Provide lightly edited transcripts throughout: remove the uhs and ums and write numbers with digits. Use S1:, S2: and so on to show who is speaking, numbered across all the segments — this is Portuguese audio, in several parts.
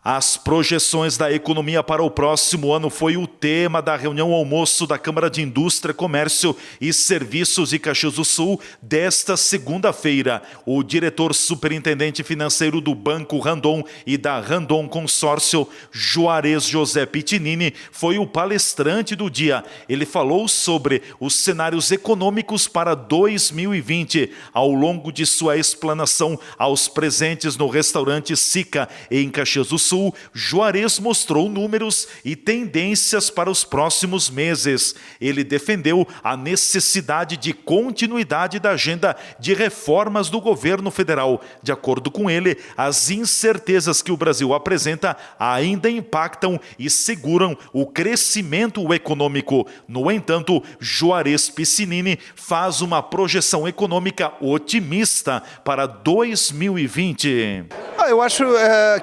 S1: As projeções da economia para o próximo ano foi o tema da reunião almoço da Câmara de Indústria, Comércio e Serviços de Caxias do Sul desta segunda-feira. O diretor superintendente financeiro do Banco Randon e da Randon Consórcio, Juarez José Pitinini, foi o palestrante do dia. Ele falou sobre os cenários econômicos para 2020 ao longo de sua explanação aos presentes no restaurante Sica em Caxias do Sul. Juarez mostrou números e tendências para os próximos meses. Ele defendeu a necessidade de continuidade da agenda de reformas do governo federal. De acordo com ele, as incertezas que o Brasil apresenta ainda impactam e seguram o crescimento econômico. No entanto, Juarez Pitinini faz uma projeção econômica otimista para 2020.
S2: Eu acho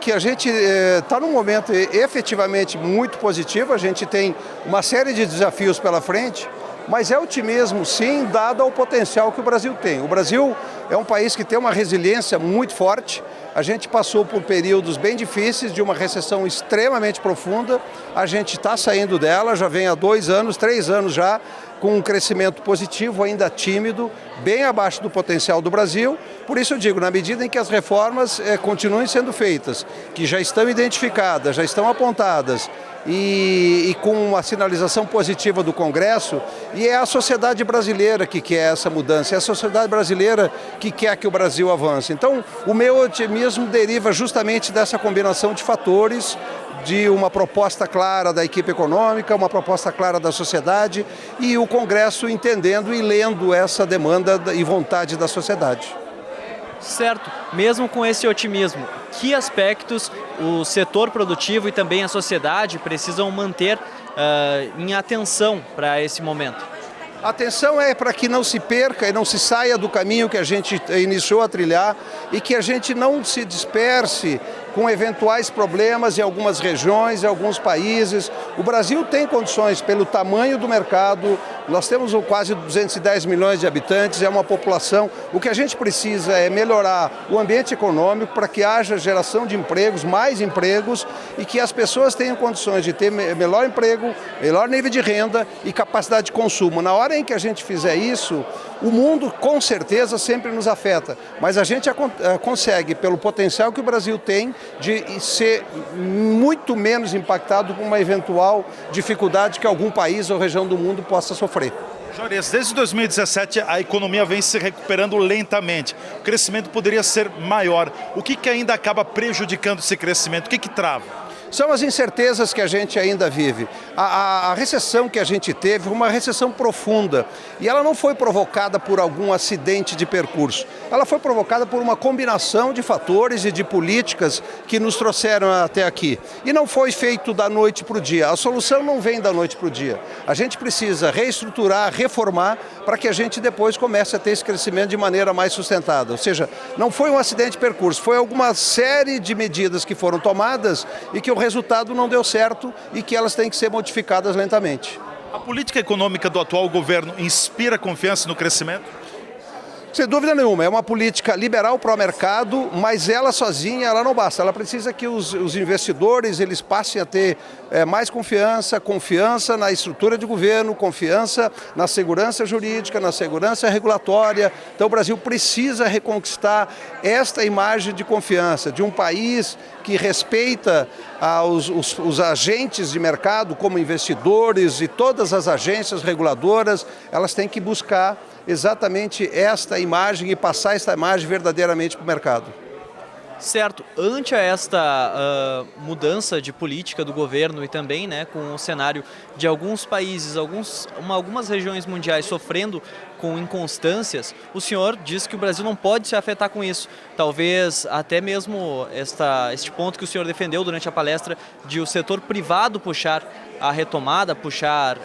S2: que a gente está num momento efetivamente muito positivo, a gente tem uma série de desafios pela frente, mas é otimismo sim, dado ao potencial que o Brasil tem. O Brasil é um país que tem uma resiliência muito forte, a gente passou por períodos bem difíceis, de uma recessão extremamente profunda, a gente está saindo dela, já vem há 2 anos, 3 anos já, com um crescimento positivo, ainda tímido, bem abaixo do potencial do Brasil. Por isso eu digo, na medida em que as reformas continuem sendo feitas, que já estão identificadas, já estão apontadas, e com uma sinalização positiva do Congresso, e é a sociedade brasileira que quer essa mudança, é a sociedade brasileira que quer que o Brasil avance. Então, o meu otimismo deriva justamente dessa combinação de fatores, de uma proposta clara da equipe econômica, uma proposta clara da sociedade e o Congresso entendendo e lendo essa demanda e vontade da sociedade.
S3: Certo, mesmo com esse otimismo, que aspectos o setor produtivo e também a sociedade precisam manter em atenção para esse momento?
S2: A atenção é para que não se perca e não se saia do caminho que a gente iniciou a trilhar e que a gente não se disperse com eventuais problemas em algumas regiões, em alguns países. O Brasil tem condições, pelo tamanho do mercado, nós temos quase 210 milhões de habitantes, é uma população. O que a gente precisa é melhorar o ambiente econômico para que haja geração de empregos, mais empregos, e que as pessoas tenham condições de ter melhor emprego, melhor nível de renda e capacidade de consumo. Na hora em que a gente fizer isso, o mundo com certeza sempre nos afeta, mas a gente consegue, pelo potencial que o Brasil tem, de ser muito menos impactado por uma eventual dificuldade que algum país ou região do mundo possa sofrer.
S1: Juarez, desde 2017 a economia vem se recuperando lentamente. O crescimento poderia ser maior. O que ainda acaba prejudicando esse crescimento? O que trava?
S2: São as incertezas que a gente ainda vive. A recessão que a gente teve foi uma recessão profunda e ela não foi provocada por algum acidente de percurso. Ela foi provocada por uma combinação de fatores e de políticas que nos trouxeram até aqui. E não foi feito da noite para o dia. A solução não vem da noite para o dia. A gente precisa reestruturar, reformar para que a gente depois comece a ter esse crescimento de maneira mais sustentada. Ou seja, não foi um acidente de percurso, foi alguma série de medidas que foram tomadas e que o resultado não deu certo e que elas têm que ser modificadas lentamente.
S1: A política econômica do atual governo inspira confiança no crescimento?
S2: Sem dúvida nenhuma, é uma política liberal pró-mercado, mas ela sozinha ela não basta. Ela precisa que os investidores eles passem a ter mais confiança na estrutura de governo, confiança na segurança jurídica, na segurança regulatória. Então o Brasil precisa reconquistar esta imagem de confiança, de um país que respeita os agentes de mercado como investidores e todas as agências reguladoras, elas têm que buscar exatamente esta imagem e passar esta imagem verdadeiramente para o mercado.
S3: Certo, ante esta mudança de política do governo e também com o cenário de alguns países, algumas regiões mundiais sofrendo com inconstâncias, o senhor diz que o Brasil não pode se afetar com isso. Talvez até mesmo este ponto que o senhor defendeu durante a palestra de o setor privado puxar a retomada, puxar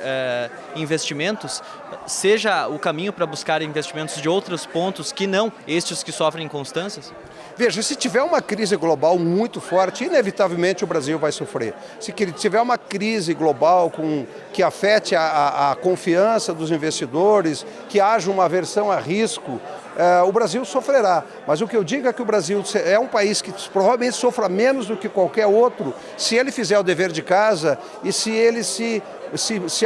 S3: investimentos, seja o caminho para buscar investimentos de outros pontos que não estes que sofrem inconstâncias?
S2: Veja, se tiver uma crise global muito forte, inevitavelmente o Brasil vai sofrer. Se tiver uma crise global que afete a confiança dos investidores, que haja uma aversão a risco, o Brasil sofrerá. Mas o que eu digo é que o Brasil é um país que provavelmente sofra menos do que qualquer outro se ele fizer o dever de casa e se ele se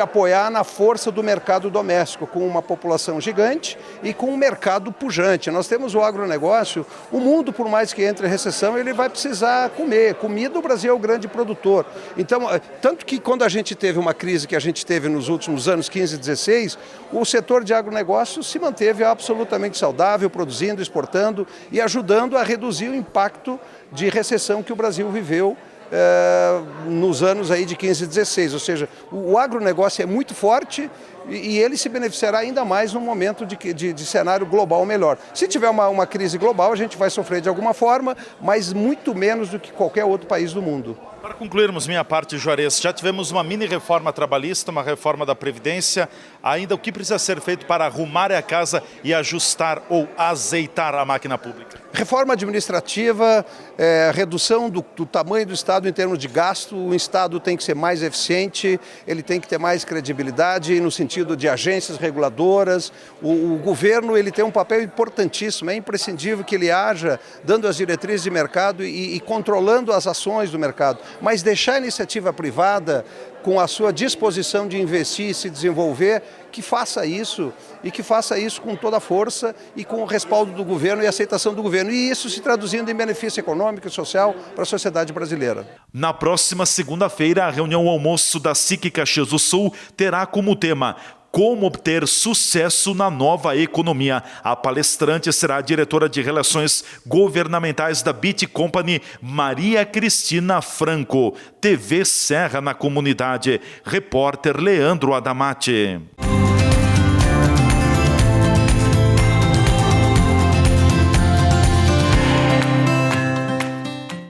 S2: apoiar na força do mercado doméstico, com uma população gigante e com um mercado pujante. Nós temos o agronegócio, o mundo, por mais que entre em recessão, ele vai precisar comer. Comida, o Brasil é o grande produtor. Então, tanto que quando a gente teve uma crise que a gente teve nos últimos anos 15 e 16, o setor de agronegócio se manteve absolutamente saudável, produzindo, exportando e ajudando a reduzir o impacto de recessão que o Brasil viveu nos anos aí de 15 e 16, ou seja, o agronegócio é muito forte e ele se beneficiará ainda mais num momento de cenário global melhor. Se tiver uma crise global, a gente vai sofrer de alguma forma, mas muito menos do que qualquer outro país do mundo.
S1: Para concluirmos minha parte, Juarez, já tivemos uma mini reforma trabalhista, uma reforma da Previdência. Ainda o que precisa ser feito para arrumar a casa e ajustar ou azeitar a máquina pública?
S2: Reforma administrativa, redução do tamanho do Estado em termos de gasto. O Estado tem que ser mais eficiente, ele tem que ter mais credibilidade no sentido de agências reguladoras. O governo ele tem um papel importantíssimo, é imprescindível que ele haja dando as diretrizes de mercado e controlando as ações do mercado. Mas deixar a iniciativa privada com a sua disposição de investir e se desenvolver, que faça isso e que faça isso com toda a força e com o respaldo do governo e a aceitação do governo. E isso se traduzindo em benefício econômico e social para a sociedade brasileira.
S1: Na próxima segunda-feira, a reunião almoço da SIC Caxias do Sul terá como tema como obter sucesso na nova economia. A palestrante será a diretora de Relações Governamentais da BIT Company, Maria Cristina Franco. TV Serra na Comunidade. Repórter Leandro Adamati.